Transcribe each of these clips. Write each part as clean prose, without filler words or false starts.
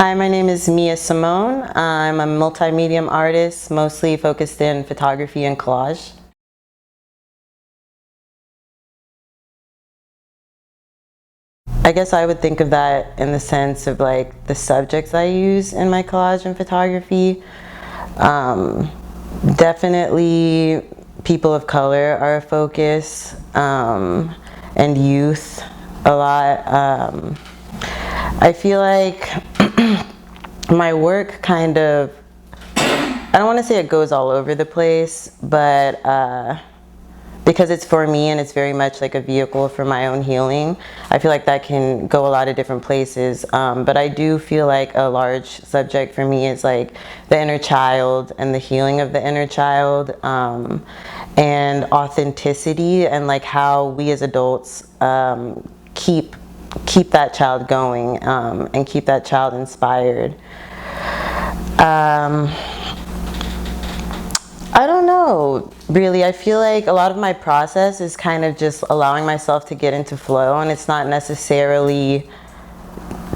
Hi, my name is Mia Simone. I'm a multimedia artist, mostly focused in photography and collage. I guess I would think of that in the sense of like the subjects I use in my collage and photography. Um, Definitely people of color are a focus, and youth a lot. I feel like my work kind of, I don't want to say it goes all over the place, but because it's for me and it's very much like a vehicle for my own healing, I feel like that can go a lot of different places. But I do feel like a large subject for me is like the inner child and the healing of the inner child, and authenticity, and like how we as adults keep that child going, and keep that child inspired. I don't know, really. I feel like a lot of my process is kind of just allowing myself to get into flow, and it's not necessarily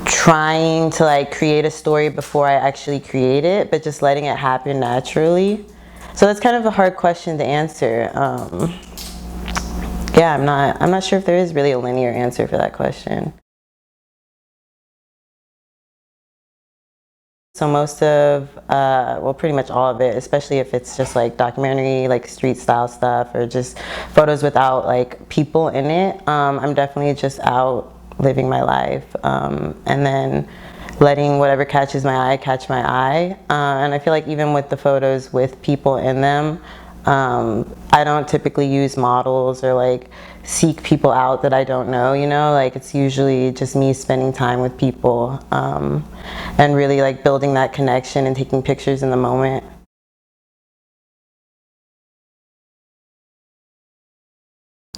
trying to like create a story before I actually create it, but just letting it happen naturally. So that's kind of a hard question to answer. Yeah, I'm not sure if there is really a linear answer for that question. So most of, well, pretty much all of it, especially if it's just like documentary, like street style stuff, or just photos without like people in it, I'm definitely just out living my life, and then letting whatever catches my eye catch my eye. And I feel like even with the photos with people in them, I don't typically use models or like seek people out that I don't know, you know, like it's usually just me spending time with people, and really like building that connection and taking pictures in the moment.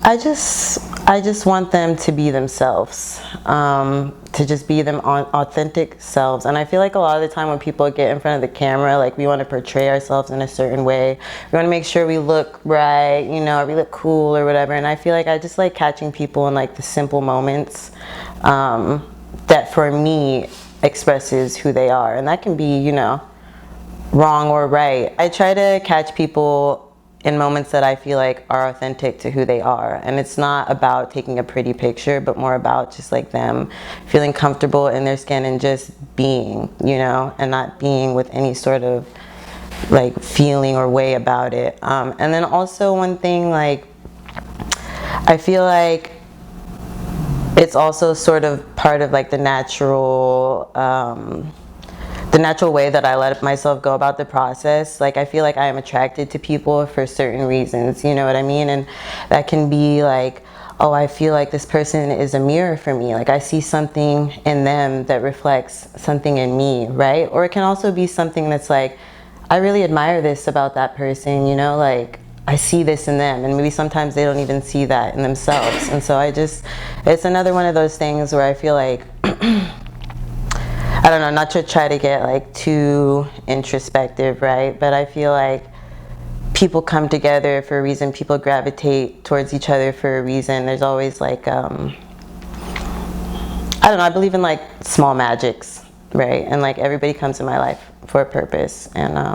I just want them to be themselves, to just be them authentic selves. And I feel like a lot of the time when people get in front of the camera, like we want to portray ourselves in a certain way. We want to make sure we look right, you know, or we look cool or whatever. And I feel like I just like catching people in like the simple moments, that for me expresses who they are. And that can be, you know, wrong or right. I try to catch people in moments that I feel like are authentic to who they are. And it's not about taking a pretty picture, but more about just like them feeling comfortable in their skin and just being, you know, and not being with any sort of like feeling or way about it. And then also one thing, like, I feel like it's also sort of part of like the natural way that I let myself go about the process. Like I feel like I am attracted to people for certain reasons, you know what I mean? And that can be like, oh, I feel like this person is a mirror for me. Like I see something in them that reflects something in me, right? Or it can also be something that's like, I really admire this about that person, you know, like I see this in them, and maybe sometimes they don't even see that in themselves. And so it's another one of those things where I feel like, I don't know, not to try to get like too introspective, right? But I feel like people come together for a reason. People gravitate towards each other for a reason. There's always like, I don't know, I believe in like small magics, right? And like everybody comes in my life for a purpose. And I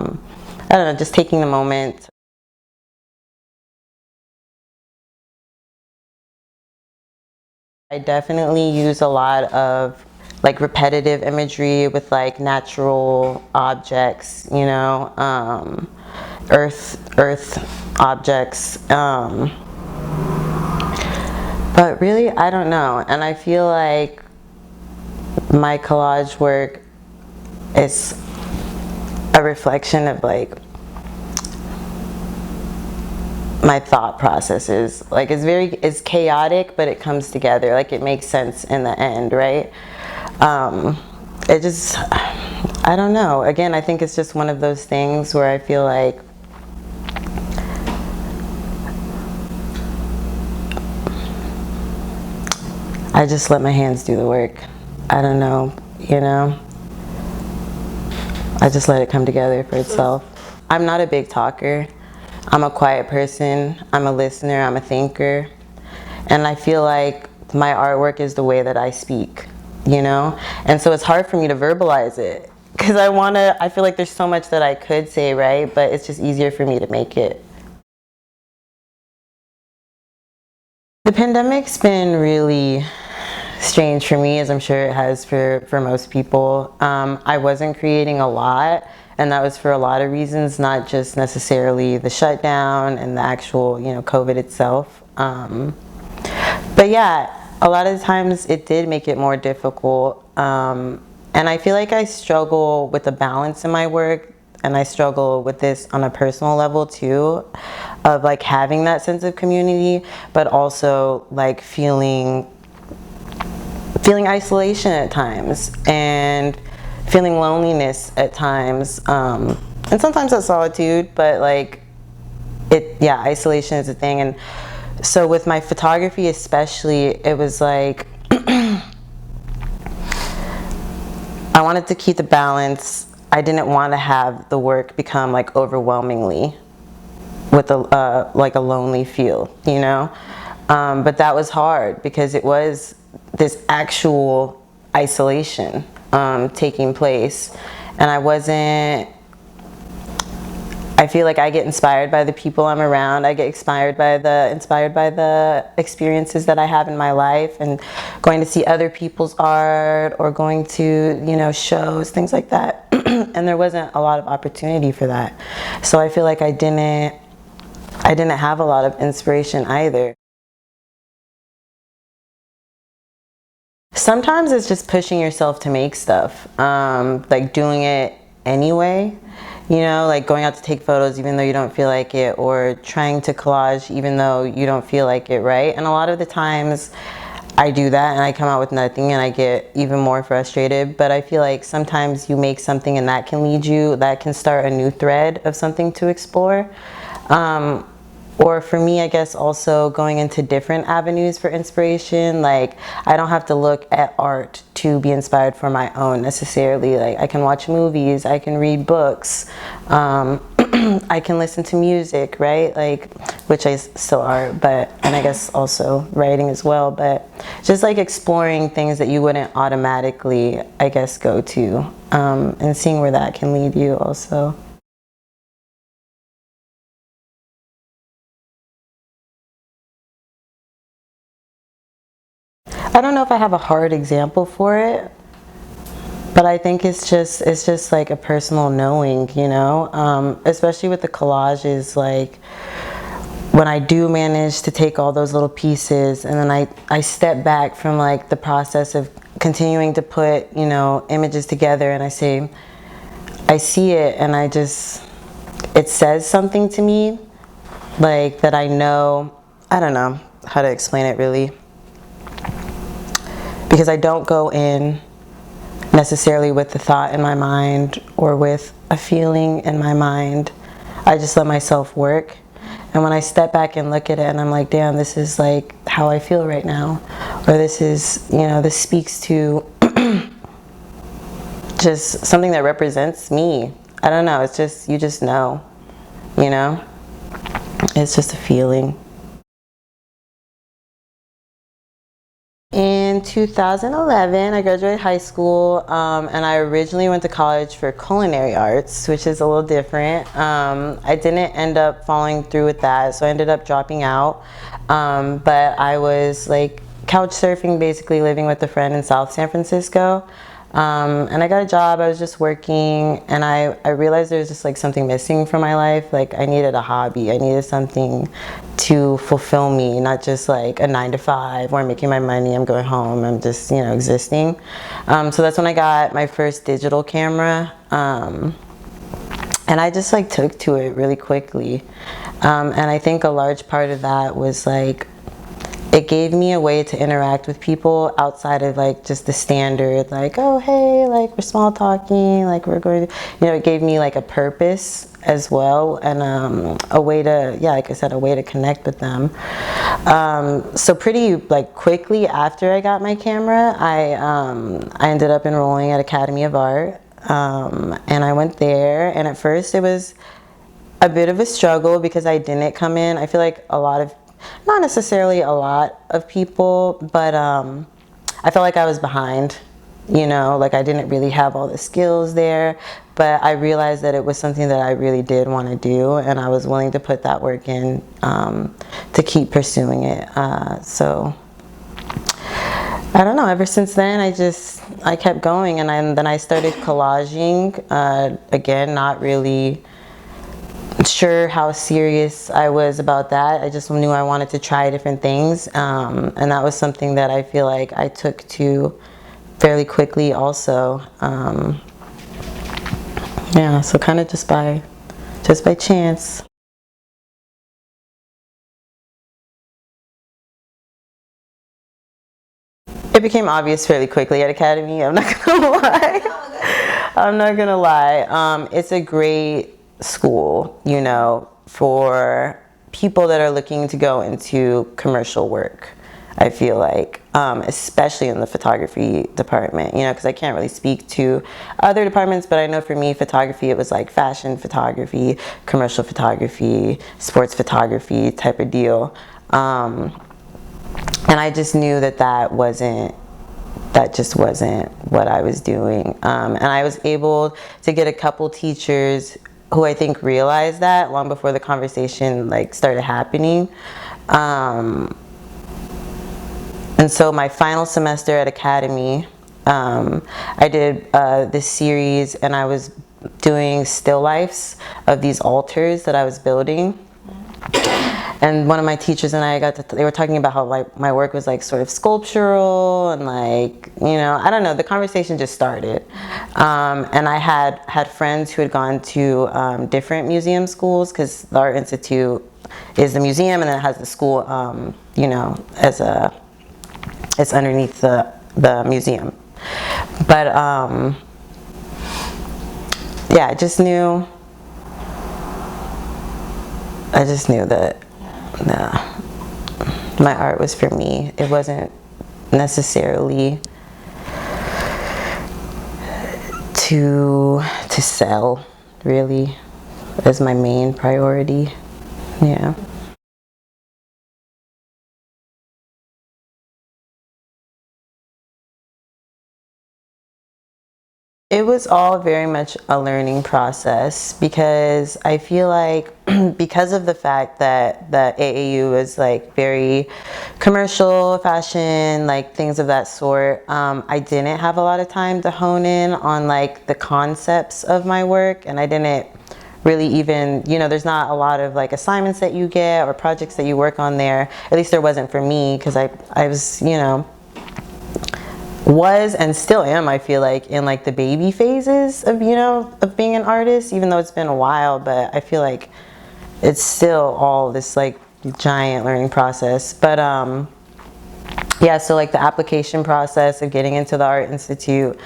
don't know, just taking the moment. I definitely use a lot of like repetitive imagery with like natural objects, you know, earth objects. But really, I don't know. And I feel like my collage work is a reflection of like my thought processes. Like it's chaotic, but it comes together. Like it makes sense in the end, right? It just, I don't know. Again, I think it's just one of those things where I feel like I just let my hands do the work. I don't know, you know? I just let it come together for itself. I'm not a big talker. I'm a quiet person. I'm a listener. I'm a thinker. And I feel like my artwork is the way that I speak. you know? And so it's hard for me to verbalize it because I feel like there's so much that I could say, right? But it's just easier for me to make it. The pandemic's been really strange for me, as I'm sure it has for most people. I wasn't creating a lot, and that was for a lot of reasons, not just necessarily the shutdown and the actual, you know, COVID itself. But yeah, a lot of times it did make it more difficult. And I feel like I struggle with the balance in my work, and I struggle with this on a personal level too, of like having that sense of community, but also like feeling isolation at times and feeling loneliness at times, and sometimes that's solitude, but like isolation is a thing. And so with my photography especially, it was like I wanted to keep the balance. I didn't want to have the work become like overwhelmingly with a like a lonely feel, you know. But that was hard because it was this actual isolation taking place, and I feel like I get inspired by the people I'm around. I get inspired by the experiences that I have in my life, and going to see other people's art or going to, you know, shows, things like that. And there wasn't a lot of opportunity for that. So I feel like I didn't have a lot of inspiration either. Sometimes it's just pushing yourself to make stuff, like doing it anyway, you know, like going out to take photos even though you don't feel like it, or trying to collage even though you don't feel like it, right? And a lot of the times I do that and I come out with nothing and I get even more frustrated. But I feel like sometimes you make something and that can start a new thread of something to explore. Or for me, I guess also going into different avenues for inspiration. Like, I don't have to look at art to be inspired for my own necessarily. Like, I can watch movies, I can read books, I can listen to music, right? Like, which is still art, and I guess also writing as well. But just like exploring things that you wouldn't automatically, I guess, go to, and seeing where that can lead you also. I don't know if I have a hard example for it, but I think it's just like a personal knowing, you know, especially with the collages. Like, when I do manage to take all those little pieces and then I step back from like the process of continuing to put, you know, images together, and I see it, and it says something to me, like that I know. I don't know how to explain it really, because I don't go in necessarily with the thought in my mind or with a feeling in my mind. I just let myself work. And when I step back and look at it and I'm like, damn, this is like how I feel right now. Or this is, you know, this speaks to just something that represents me. I don't know, it's just, you just know, you know? It's just a feeling. In 2011, I graduated high school, and I originally went to college for culinary arts, which is a little different. I didn't end up following through with that, so I ended up dropping out. But I was like couch surfing, basically living with a friend in South San Francisco. And I got a job, I was just working, and I realized there was just like something missing from my life. Like, I needed a hobby, I needed something to fulfill me, not just like a 9 to 5 where I'm making my money, I'm going home, I'm just, you know, existing. So that's when I got my first digital camera, and I just like took to it really quickly. And I think a large part of that was like, it gave me a way to interact with people outside of like just the standard, like, oh hey, like we're small talking, like we're going to, you know, it gave me like a purpose as well, and a way to, yeah, like I said, a way to connect with them. So pretty like quickly after I got my camera, I ended up enrolling at Academy of Art, and I went there, and at first it was a bit of a struggle because I didn't come in. I feel like not necessarily a lot of people, but I felt like I was behind, you know, like I didn't really have all the skills there, but I realized that it was something that I really did want to do, and I was willing to put that work in to keep pursuing it. So I don't know, ever since then I kept going, and then I started collaging, again, not really sure how serious I was about that. I just knew I wanted to try different things, and that was something that I feel like I took to fairly quickly also. Yeah, so kind of just by chance. It became obvious fairly quickly at Academy, I'm not gonna lie. I'm not gonna lie. It's a great school, you know, for people that are looking to go into commercial work, I feel like, especially in the photography department, you know, because I can't really speak to other departments, but I know for me, photography, it was like fashion photography, commercial photography, sports photography type of deal. And I just knew that that just wasn't what I was doing. And I was able to get a couple teachers who I think realized that long before the conversation like started happening. And so my final semester at Academy, I did this series, and I was doing still lifes of these altars that I was building. And one of my teachers and I they were talking about how like my work was like sort of sculptural, and like, you know, I don't know, the conversation just started. And I had friends who had gone to different museum schools, because the Art Institute is the museum, and then it has the school, you know, it's underneath the museum. But yeah, I just knew that my art was for me. It wasn't necessarily to sell, really, as my main priority. Yeah. It was all very much a learning process, because I feel like because of the fact that the AAU is like very commercial, fashion, like things of that sort, I didn't have a lot of time to hone in on like the concepts of my work, and I didn't really even, you know, there's not a lot of like assignments that you get or projects that you work on there. At least there wasn't for me, because I was, you know, was and still am, I feel like, in like the baby phases of, you know, of being an artist, even though it's been a while, but I feel like it's still all this like giant learning process. But yeah, so like the application process of getting into the Art Institute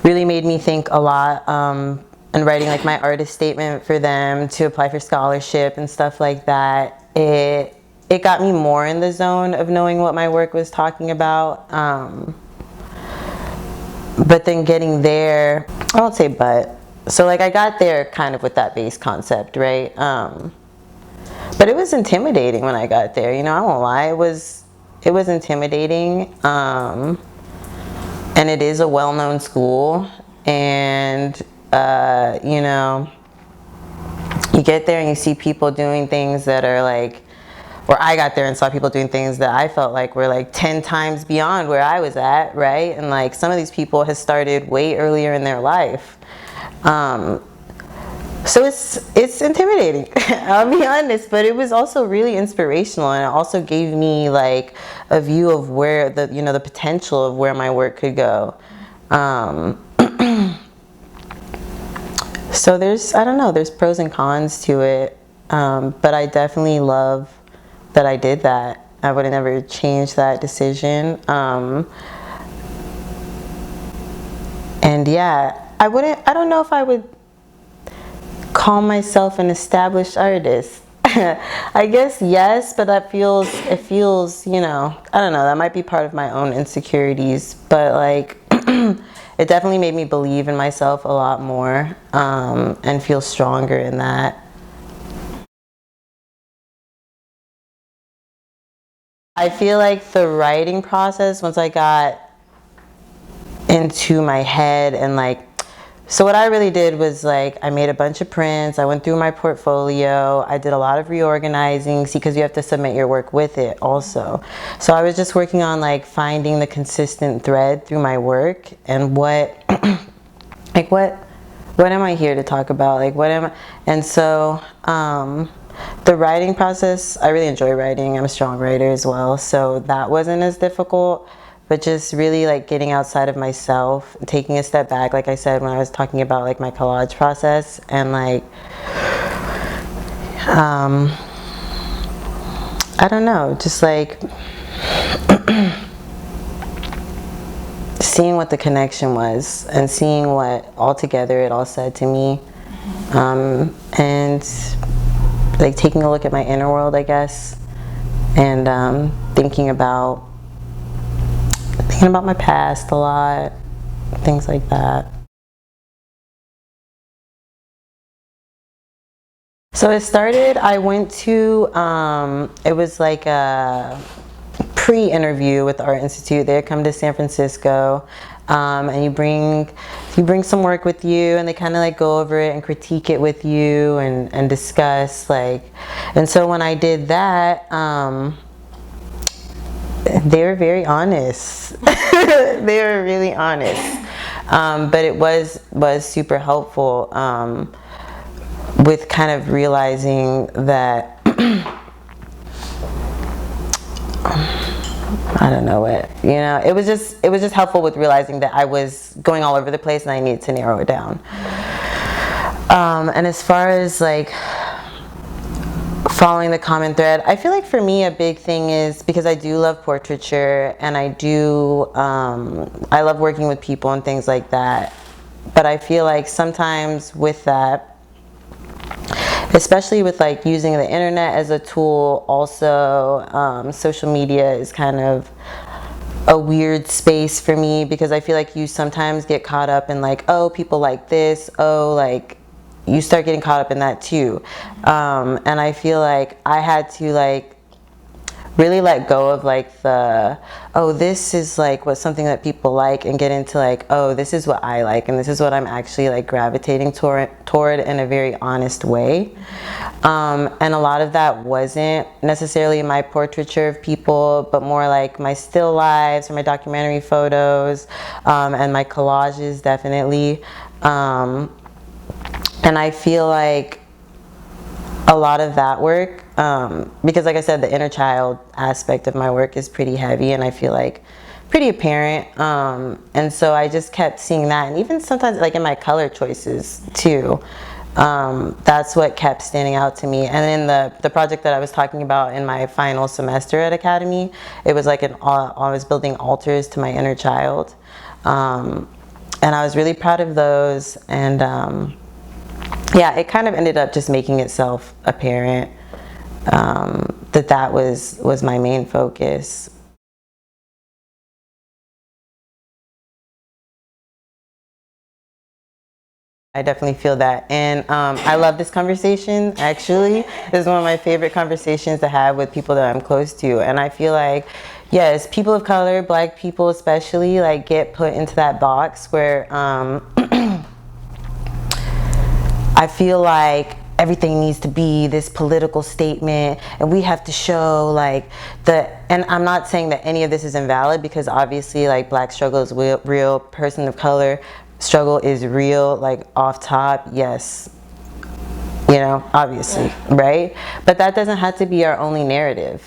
really made me think a lot, and writing like my artist statement for them to apply for scholarship and stuff like that. It got me more in the zone of knowing what my work was talking about. But then getting there, I won't say but. So like I got there kind of with that base concept, right? But it was intimidating when I got there, you know, I won't lie. It was intimidating. And it is a well-known school. And, you know, you get there and you see people doing things that are like, or I got there and saw people doing things that I felt like were like 10 times beyond where I was at, right? And like some of these people had started way earlier in their life. So it's intimidating, I'll be honest, but it was also really inspirational, and it also gave me like a view of where the, you know, the potential of where my work could go. So there's, I don't know, there's pros and cons to it, but I definitely love that I did that. I would have never changed that decision. And yeah, I don't know if I would call myself an established artist. I guess yes, but it feels, you know, I don't know, that might be part of my own insecurities, but like, it definitely made me believe in myself a lot more, and feel stronger in that. I feel like the writing process, once I got into my head. And like, so what I really did was like, I made a bunch of prints, I went through my portfolio, I did a lot of reorganizing, see, because you have to submit your work with it also. So I was just working on like finding the consistent thread through my work, and what, like what am I here to talk about? Like what am I, and so the writing process, I really enjoy writing, I'm a strong writer as well, so that wasn't as difficult. But just really like getting outside of myself, taking a step back, like I said when I was talking about like my collage process, and like I don't know, just like seeing what the connection was and seeing what altogether it all said to me, and like taking a look at my inner world, I guess, and thinking about my past a lot, things like that. So it started, I went to, it was like a pre-interview with the Art Institute. They had come to San Francisco, and you bring some work with you, and they kind of like go over it and critique it with you, and discuss like, and so when I did that, they were very honest. They were really honest, but it was super helpful, with kind of realizing that I don't know what, you know, it was just helpful with realizing that I was going all over the place and I needed to narrow it down. And as far as like following the common thread, I feel like for me a big thing is, because I do love portraiture and I love working with people and things like that, but I feel like sometimes with that, especially with like using the internet as a tool, also social media is kind of a weird space for me, because I feel like you sometimes get caught up in like, oh, people like this, oh, like you start getting caught up in that too, and I feel like I had to like really let go of like the, oh, this is like what something that people like, and get into like, oh, this is what I like, and this is what I'm actually like gravitating toward in a very honest way. And a lot of that wasn't necessarily my portraiture of people, but more like my still lives or my documentary photos, and my collages, definitely. And I feel like a lot of that work, because like I said, the inner child aspect of my work is pretty heavy, and I feel like pretty apparent, and so I just kept seeing that, and even sometimes like in my color choices too, that's what kept standing out to me. And then the project that I was talking about in my final semester at Academy, it was like I was building altars to my inner child, and I was really proud of those, and yeah, it kind of ended up just making itself apparent, that was my main focus. I definitely feel that, and I love this conversation. Actually, this is one of my favorite conversations to have with people that I'm close to, and I feel like, yes, people of color, Black people especially, like get put into that box where I feel like everything needs to be this political statement, and we have to show like and I'm not saying that any of this is invalid, because obviously like Black struggle is real, person of color struggle is real, like off top, yes, you know, obviously, right? But that doesn't have to be our only narrative,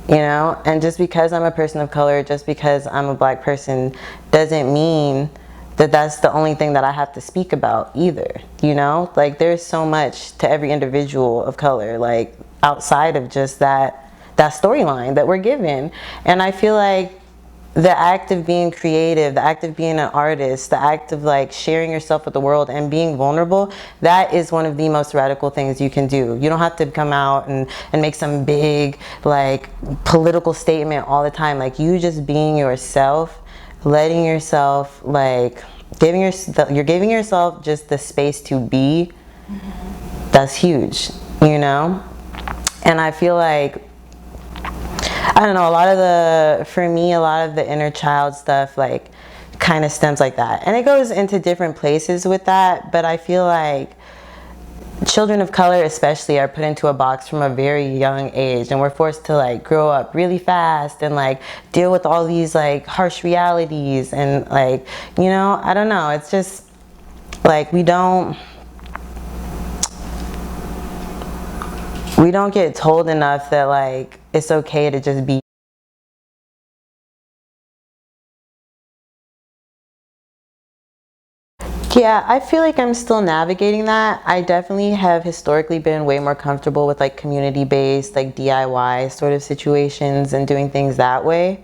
you know? And just because I'm a person of color, just because I'm a Black person, doesn't mean that that's the only thing that I have to speak about either, you know? Like there's so much to every individual of color, like outside of just that storyline that we're given. And I feel like the act of being creative, the act of being an artist, the act of like sharing yourself with the world and being vulnerable, that is one of the most radical things you can do. You don't have to come out and make some big like political statement all the time. Like you just being yourself, letting yourself like you're giving yourself just the space to be, that's huge, you know? And I feel like, I don't know, for me, a lot of the inner child stuff like kind of stems like that. And it goes into different places with that, but I feel like children of color especially are put into a box from a very young age, and we're forced to like grow up really fast and like deal with all these like harsh realities, and like, you know, I don't know, it's just like we don't get told enough that like it's okay to just be. Yeah, I feel like I'm still navigating that. I definitely have historically been way more comfortable with like community-based, like DIY sort of situations and doing things that way.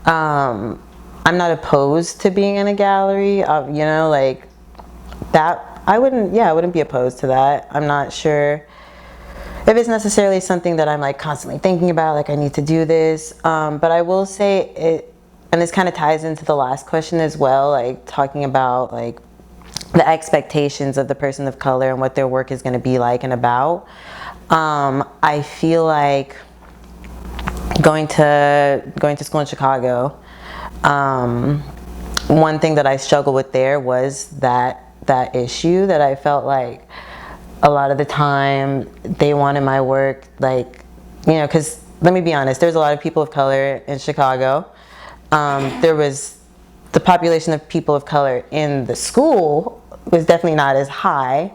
I'm not opposed to being in a gallery, you know, like that. I wouldn't be opposed to that. I'm not sure if it's necessarily something that I'm like constantly thinking about, like I need to do this. But I will say it, and this kind of ties into the last question as well, like talking about like the expectations of the person of color and what their work is going to be like and about. I feel like going to school in Chicago, one thing that I struggled with there was that issue, that I felt like a lot of the time they wanted my work, like, you know, because let me be honest, there's a lot of people of color in Chicago. There was the population of people of color in the school was definitely not as high.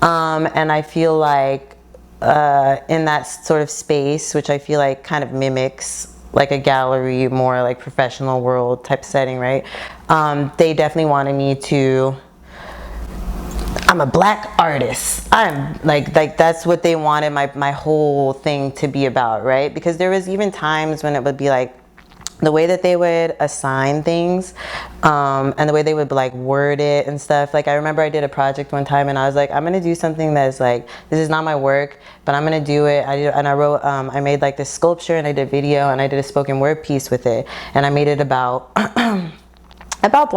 And I feel like in that sort of space, which I feel like kind of mimics like a gallery, more like professional world type setting, right? They definitely wanted me to, I'm a black artist. I'm like that's what they wanted my whole thing to be about, right? Because there was even times when it would be like, the way that they would assign things, and the way they would like word it and stuff. Like I remember I did a project one time and I was like, I'm gonna do something that's like, this is not my work, but I'm gonna do it. I wrote, I made like this sculpture and I did video and I did a spoken word piece with it. And I made it about, about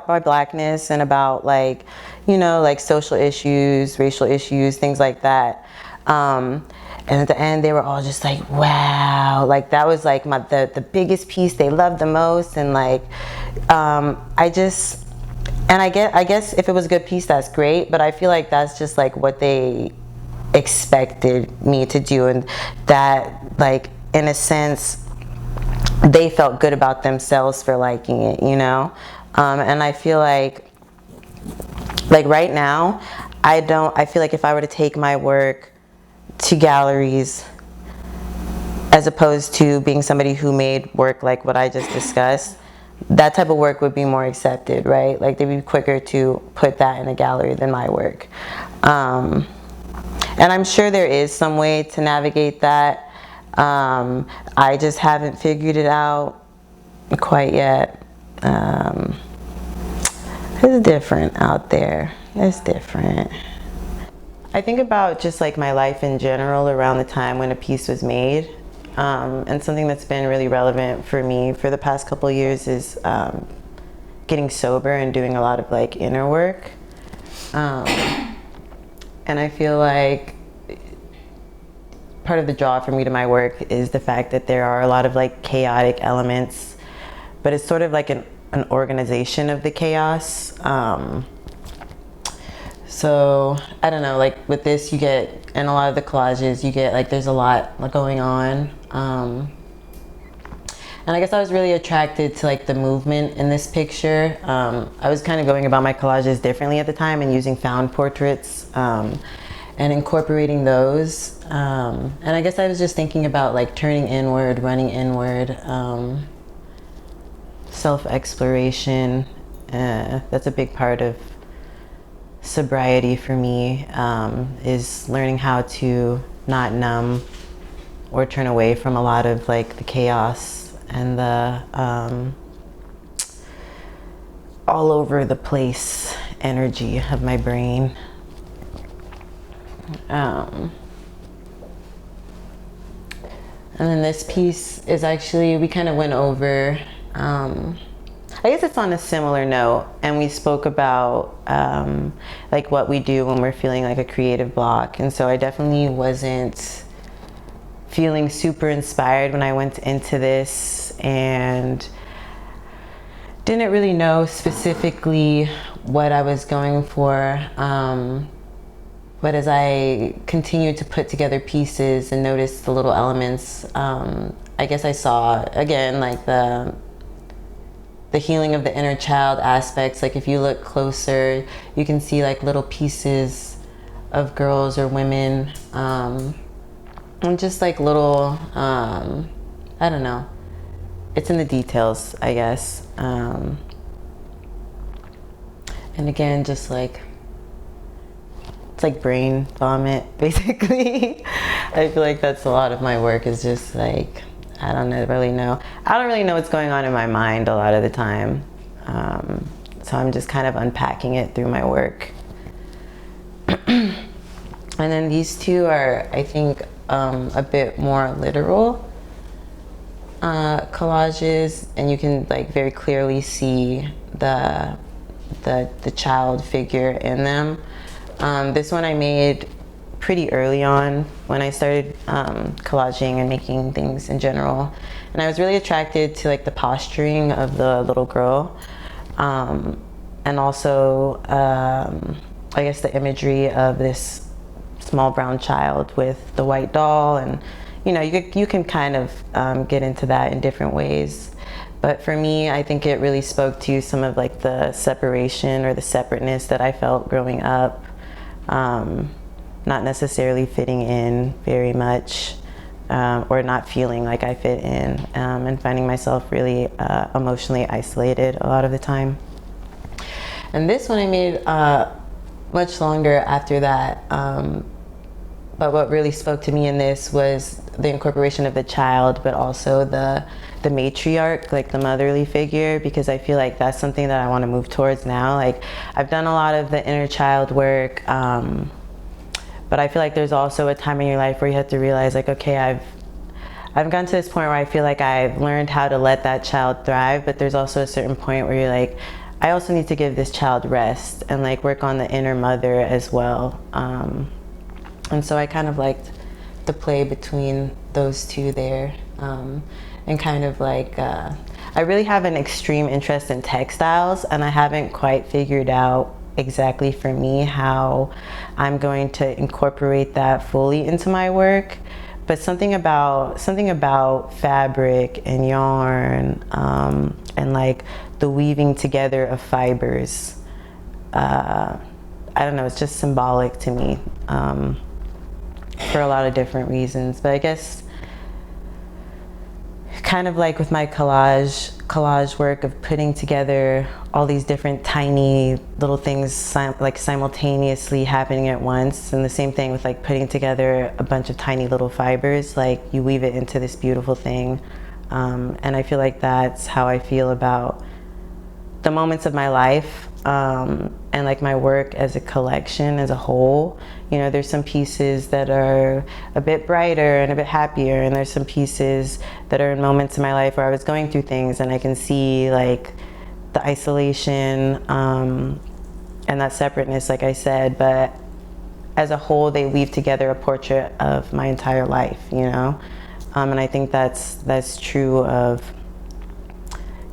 my blackness and about like, you know, like social issues, racial issues, things like that. And at the end, they were all just like, wow, like that was like the biggest piece they loved the most. And like, I guess if it was a good piece, that's great. But I feel like that's just like what they expected me to do. And that, like, in a sense, they felt good about themselves for liking it, you know? And I feel like right now, I feel like if I were to take my work to galleries, as opposed to being somebody who made work like what I just discussed, that type of work would be more accepted, right? Like they'd be quicker to put that in a gallery than my work. And I'm sure there is some way to navigate that. I just haven't figured it out quite yet. It's different out there. It's different. I think about just like my life in general around the time when a piece was made. And something that's been really relevant for me for the past couple of years is getting sober and doing a lot of like inner work. And I feel like part of the draw for me to my work is the fact that there are a lot of like chaotic elements, but it's sort of like an organization of the chaos. So I don't know, like with this you get, and a lot of the collages you get like there's a lot going on. And I guess I was really attracted to like the movement in this picture. I was kind of going about my collages differently at the time and using found portraits and incorporating those. And I guess I was just thinking about like turning inward, running inward, self-exploration. That's a big part of sobriety for me, is learning how to not numb or turn away from a lot of like the chaos and the all over the place energy of my brain. And then this piece is actually, we kind of went over, I guess it's on a similar note, and we spoke about like what we do when we're feeling like a creative block. And so I definitely wasn't feeling super inspired when I went into this, and didn't really know specifically what I was going for, but as I continued to put together pieces and notice the little elements, I guess I saw again like the healing of the inner child aspects. Like if you look closer, you can see like little pieces of girls or women, and just like little, I don't know, it's in the details, I guess. And again, just like, it's like brain vomit, basically. I feel like that's a lot of my work, is just like, I don't really know what's going on in my mind a lot of the time. So I'm just kind of unpacking it through my work. And then these two are, I think, a bit more literal collages, and you can like very clearly see the child figure in them. This one I made pretty early on when I started collaging and making things in general, and I was really attracted to like the posturing of the little girl, and also I guess the imagery of this small brown child with the white doll. And you know, you can kind of get into that in different ways. But for me, I think it really spoke to some of like the separation or the separateness that I felt growing up, not necessarily fitting in very much, or not feeling like I fit in, and finding myself really emotionally isolated a lot of the time. And this one I made much longer after that. But what really spoke to me in this was the incorporation of the child, but also the matriarch, like the motherly figure, because I feel like that's something that I want to move towards now. Like I've done a lot of the inner child work, but I feel like there's also a time in your life where you have to realize like, okay, I've gotten to this point where I feel like I've learned how to let that child thrive, but there's also a certain point where you're like, I also need to give this child rest and like work on the inner mother as well. And so I kind of liked the play between those two there, and kind of like, I really have an extreme interest in textiles, and I haven't quite figured out exactly for me how I'm going to incorporate that fully into my work. But something about fabric and yarn, and like the weaving together of fibers, I don't know, it's just symbolic to me, for a lot of different reasons. But I guess kind of like with my collage work of putting together all these different tiny little things like simultaneously happening at once, and the same thing with like putting together a bunch of tiny little fibers, like you weave it into this beautiful thing. And I feel like that's how I feel about the moments of my life, and like my work as a collection as a whole. You know, there's some pieces that are a bit brighter and a bit happier, and there's some pieces that are in moments in my life where I was going through things, and I can see like the isolation, and that separateness, like I said. But as a whole, they weave together a portrait of my entire life, you know. And I think that's true of,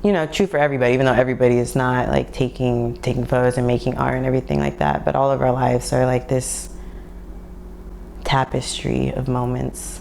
you know, true for everybody, even though everybody is not like taking photos and making art and everything like that. But all of our lives are like this tapestry of moments.